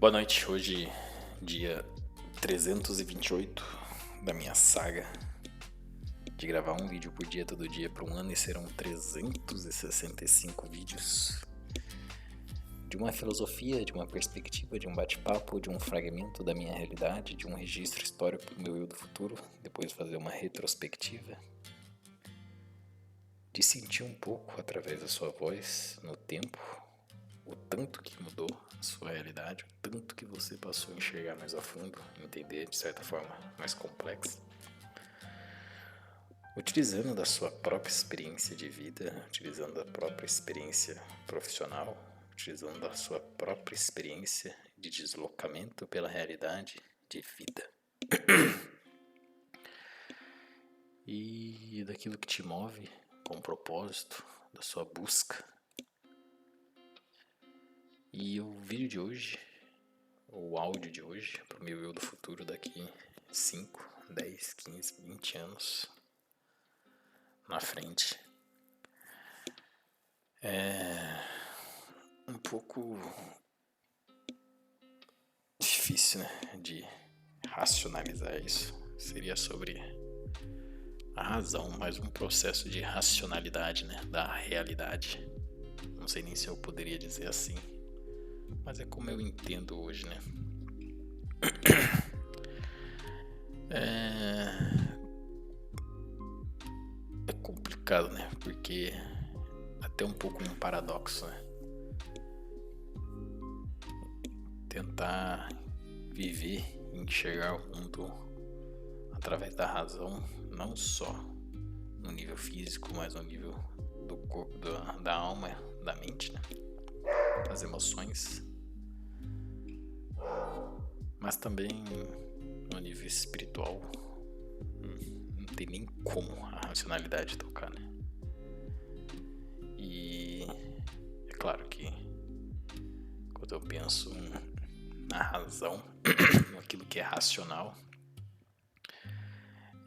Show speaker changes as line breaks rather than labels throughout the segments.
Boa noite, hoje dia 328 da minha saga de gravar um vídeo por dia todo dia por um ano, e serão 365 vídeos de uma filosofia, de uma perspectiva, de um bate-papo, de um fragmento da minha realidade, de um registro histórico do meu eu do futuro, depois fazer uma retrospectiva, de sentir um pouco através da sua voz no tempo o tanto que mudou a sua realidade, o tanto que você passou a enxergar mais a fundo, entender de certa forma mais complexa, utilizando da sua própria experiência de vida, utilizando da própria experiência profissional, utilizando da sua própria experiência de deslocamento pela realidade de vida. E daquilo que te move com o propósito da sua busca. E o vídeo de hoje, o áudio de hoje, para o meu eu do futuro daqui 5, 10, 15, 20 anos na frente, é um pouco difícil, né, de racionalizar isso. Seria sobre a razão, mais um processo de racionalidade, né, da realidade. Não sei nem se eu poderia dizer assim, mas é como eu entendo hoje, né? É complicado, né? Porque até um pouco um paradoxo, né? Tentar viver e enxergar o mundo através da razão, não só no nível físico, mas no nível do corpo, da alma, da mente, né? Das emoções, mas também no nível espiritual. Não tem nem como a racionalidade tocar, né? E é claro que quando eu penso na razão, naquilo que é racional,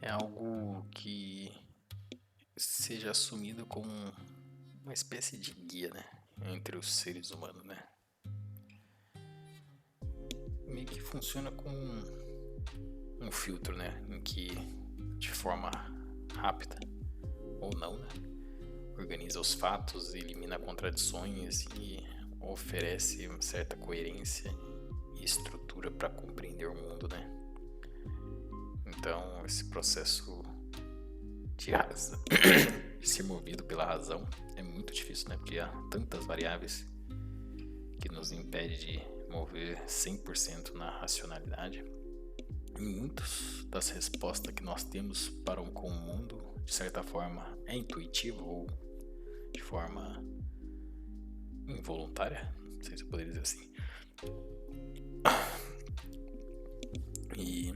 é algo que seja assumido como uma espécie de guia, né, entre os seres humanos, né? Meio que funciona como um filtro, né, em que de forma rápida ou não, né, organiza os fatos, elimina contradições e oferece uma certa coerência e estrutura para compreender o mundo, né? Então esse processo de razão, de ser movido pela razão, é muito difícil, né? Porque há tantas variáveis que nos impede de mover 100% na racionalidade. E muitas das respostas que nós temos para com o mundo, de certa forma, é intuitivo ou de forma involuntária, não sei se eu poderia dizer assim. E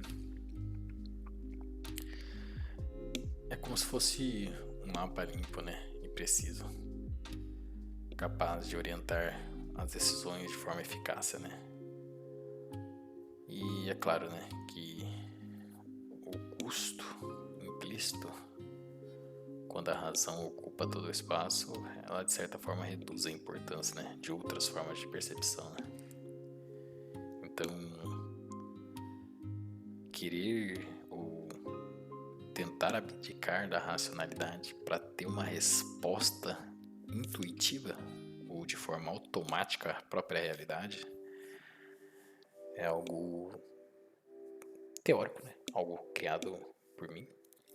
é como se fosse um mapa limpo, né, e preciso, capaz de orientar as decisões de forma eficaz, né? E é claro, né, que o custo implícito, quando a razão ocupa todo o espaço, ela de certa forma reduz a importância, né, de outras formas de percepção, né? Então, querer ou tentar abdicar da racionalidade para ter uma resposta intuitiva ou de forma automática à própria realidade é algo teórico, né? Algo criado por mim,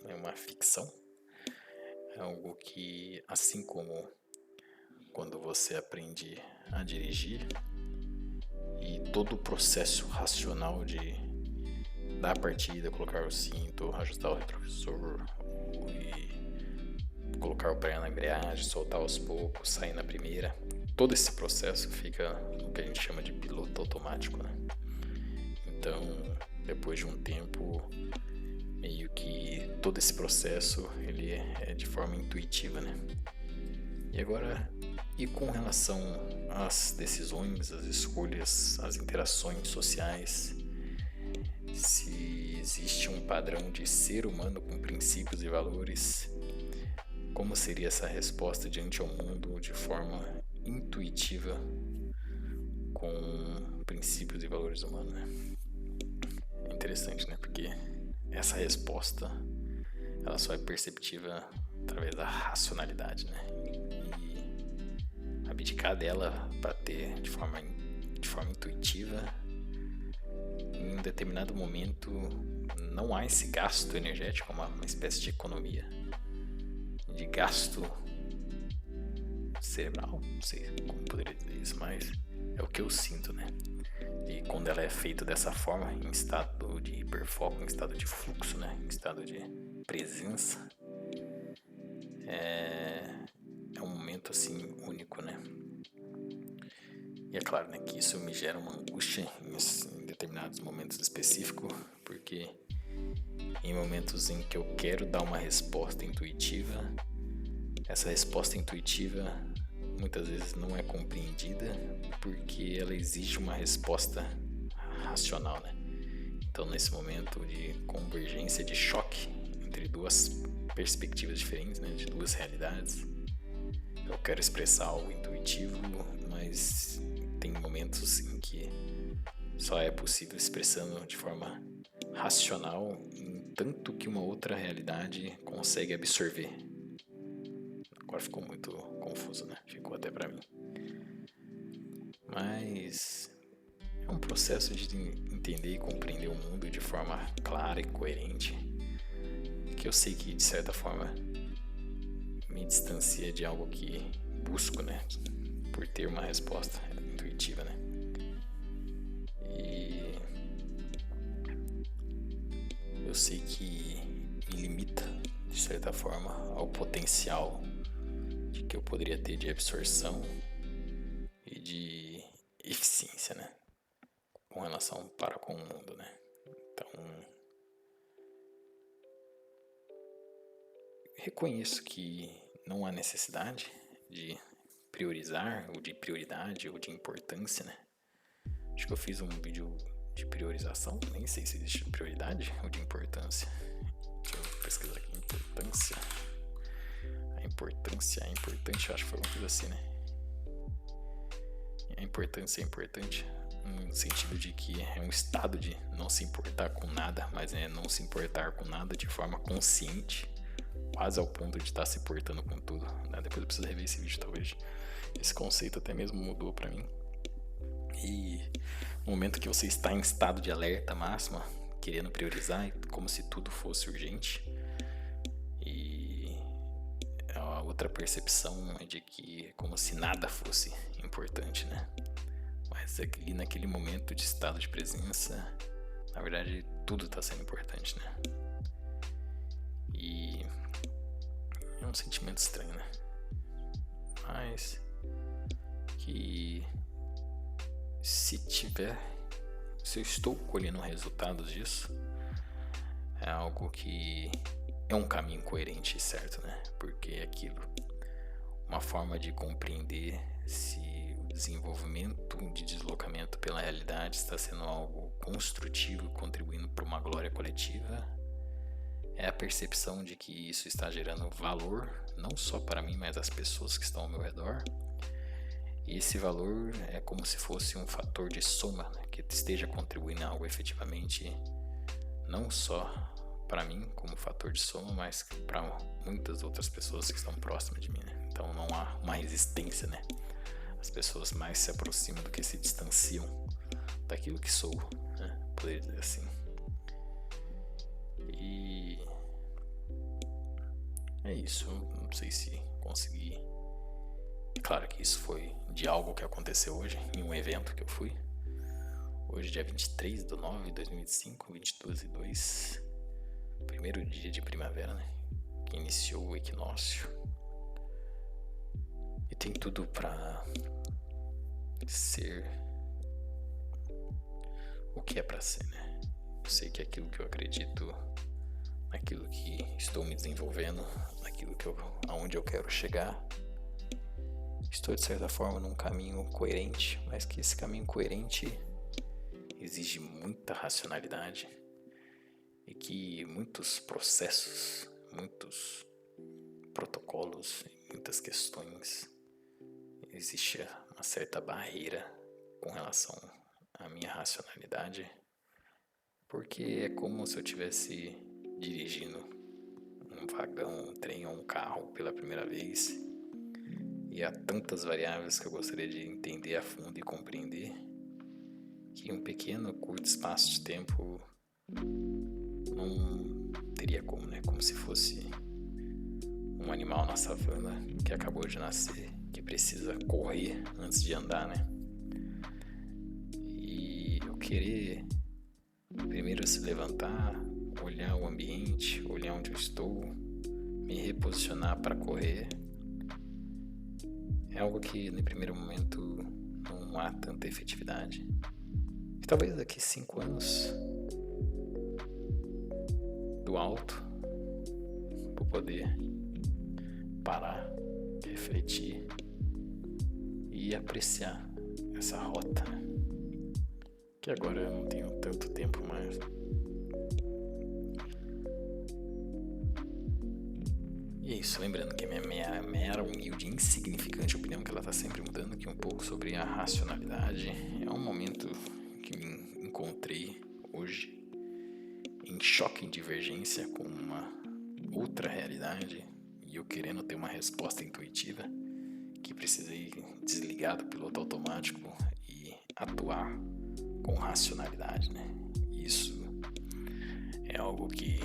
é uma ficção, é algo que, assim como quando você aprende a dirigir e todo o processo racional de dar a partida, colocar o cinto, ajustar o retrovisor e colocar o pé na embreagem, soltar aos poucos, sair na primeira, todo esse processo fica no que a gente chama de piloto automático, né? Então, depois de um tempo, meio que todo esse processo ele é de forma intuitiva, né? E agora, e com relação às decisões, às escolhas, às interações sociais, se existe um padrão de ser humano com princípios e valores, como seria essa resposta diante ao mundo de forma intuitiva com princípios e valores humanos, né? É interessante, né? Porque essa resposta, ela só é perceptível através da racionalidade, né? E abdicar dela para ter de forma intuitiva, em um determinado momento não há esse gasto energético, uma espécie de economia, de gasto cerebral, não sei como poderia dizer isso, mas é o que eu sinto, né? E quando ela é feita dessa forma, em estado de hiperfoco, em estado de fluxo, né? Em estado de presença, é um momento assim único, né? E é claro, né, que isso me gera uma angústia em determinados momentos específicos, porque em momentos em que eu quero dar uma resposta intuitiva, essa resposta intuitiva muitas vezes não é compreendida porque ela exige uma resposta racional, né? Então, nesse momento de convergência, de choque entre duas perspectivas diferentes, né, de duas realidades, eu quero expressar algo intuitivo, mas tem momentos em que só é possível expressando de forma racional, em tanto que uma outra realidade consegue absorver. Agora ficou muito confuso, né? Ficou até pra mim. Mas é um processo de entender e compreender o mundo de forma clara e coerente, que eu sei que de certa forma me distancia de algo que busco, né? Por ter uma resposta intuitiva, né? E eu sei que me limita, de certa forma, ao potencial de que eu poderia ter de absorção e de eficiência, né? Com relação para com o mundo, né? Então, reconheço que não há necessidade de priorizar, ou de prioridade, ou de importância, né? Acho que eu fiz um vídeo de priorização, nem sei se existe prioridade ou de importância. Deixa eu pesquisar aqui, importância. A importância é importante, eu acho que foi uma coisa assim, né? A importância é importante no sentido de que é um estado de não se importar com nada, mas é não se importar com nada de forma consciente, quase ao ponto de estar se importando com tudo, né? Depois eu preciso rever esse vídeo, talvez esse conceito até mesmo mudou pra mim. E no momento que você está em estado de alerta máxima, querendo priorizar, como se tudo fosse urgente, e a outra percepção é de que é como se nada fosse importante, né? Mas ali naquele momento de estado de presença, na verdade tudo está sendo importante, né? E é um sentimento estranho, né? Mas que se eu estou colhendo resultados disso, é algo que é um caminho coerente e certo, né? Porque é aquilo, uma forma de compreender se o desenvolvimento de deslocamento pela realidade está sendo algo construtivo, contribuindo para uma glória coletiva, é a percepção de que isso está gerando valor, não só para mim, mas as pessoas que estão ao meu redor. E esse valor é como se fosse um fator de soma, né, que esteja contribuindo a algo efetivamente, não só para mim como fator de soma, mas para muitas outras pessoas que estão próximas de mim, né? Então não há uma resistência, né? As pessoas mais se aproximam do que se distanciam daquilo que sou, né? Poderia dizer assim. E é isso, não sei se consegui. Claro que isso foi de algo que aconteceu hoje, em um evento que eu fui. Hoje, dia 23/9/2025, 22:02, primeiro dia de primavera, né? Que iniciou o equinócio. E tem tudo pra ser o que é pra ser, né? Eu sei que aquilo que eu acredito, naquilo que estou me desenvolvendo, naquilo aonde eu quero chegar, estou de certa forma num caminho coerente, mas que esse caminho coerente exige muita racionalidade e que muitos processos, muitos protocolos, muitas questões, existe uma certa barreira com relação à minha racionalidade, porque é como se eu estivesse dirigindo um vagão, um trem ou um carro pela primeira vez, e há tantas variáveis que eu gostaria de entender a fundo e compreender, que em um pequeno, curto espaço de tempo não teria como, né? Como se fosse um animal na savana que acabou de nascer, que precisa correr antes de andar, né? E eu querer primeiro se levantar, olhar o ambiente, olhar onde eu estou, me reposicionar para correr, é algo que no primeiro momento não há tanta efetividade. E talvez daqui 5 anos, do alto, vou poder parar, refletir e apreciar essa rota, né? Que agora eu não tenho tanto tempo mais. E é isso, lembrando que a minha mera, humilde e insignificante opinião, que ela está sempre mudando aqui um pouco sobre a racionalidade, é um momento que me encontrei hoje em choque e divergência com uma outra realidade, e eu querendo ter uma resposta intuitiva, que precisei desligar do piloto automático e atuar com racionalidade, né? Isso é algo que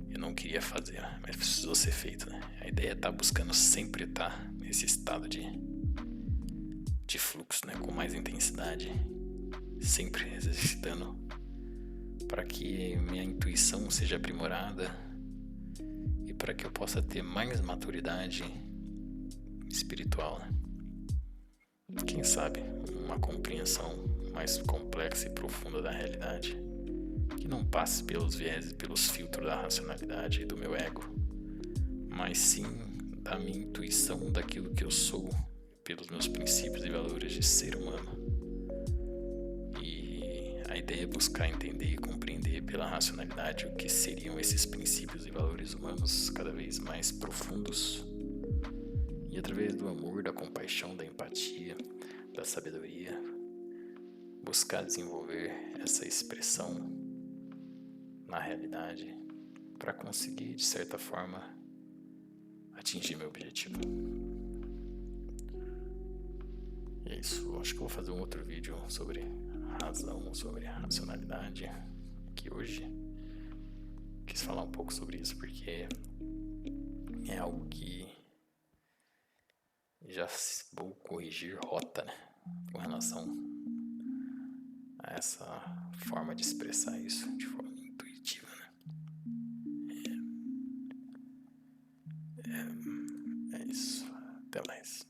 eu não queria fazer, mas precisou ser feito, né? A ideia é estar buscando sempre estar nesse estado de fluxo, né? Com mais intensidade, sempre exercitando para que minha intuição seja aprimorada e para que eu possa ter mais maturidade espiritual, né? Quem sabe uma compreensão mais complexa e profunda da realidade, que não passe pelos viés e pelos filtros da racionalidade e do meu ego, mas sim da minha intuição, daquilo que eu sou, pelos meus princípios e valores de ser humano. E a ideia é buscar entender e compreender pela racionalidade o que seriam esses princípios e valores humanos cada vez mais profundos, e através do amor, da compaixão, da empatia, da sabedoria, buscar desenvolver essa expressão na realidade para conseguir, de certa forma, atingir meu objetivo. E é isso, acho que eu vou fazer um outro vídeo sobre razão, sobre racionalidade, que hoje quis falar um pouco sobre isso porque é algo que já vou corrigir rota, né, com relação a essa forma de expressar isso de forma intuitiva, né? É isso, até mais.